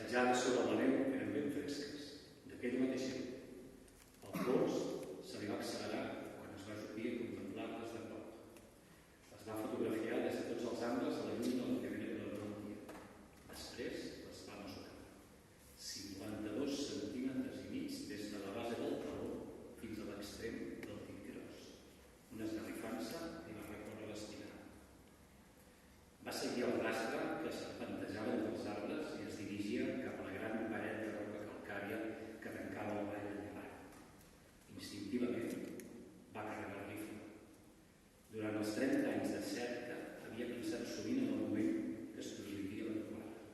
petjades sobre la neu eren ben fresques, d'aquell mateix any. El pols se li va accelerar quan es va ajupir a contemplar-les de prop. Les va fotografiar des de tots els angles a la llum de la camioneta de Valentia. Després les va mesurar. 52 centímetres i mig des de la base del taló fins a l'extrem del dit gros. Una esgarrifança li va recórrer l'espinada. Va seguir el rastre que serpentejava entre els arbres i es dirigia cap a la gran paret de roca calcària que tancava el vall de llevant. Instintivament va carregar el rifle. Durant els 30 anys de cerca havia pensat sovint en el moment que es produiria la trobada.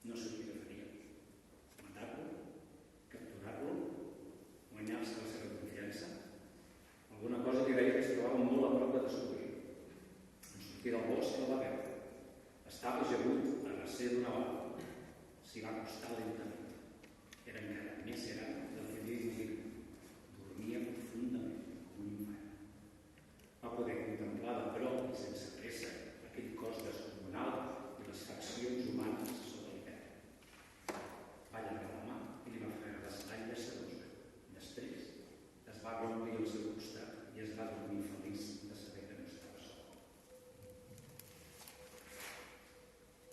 No sabia què faria. Matar-lo? Capturar-lo? Guanyar-se la seva confiança? Alguna cosa li deia que es trobava molt a prop de descobrir. En sortir del bosc el va veure. Estava ajagut a recer d'una bala. S'hi va acostar lentament. Era encara més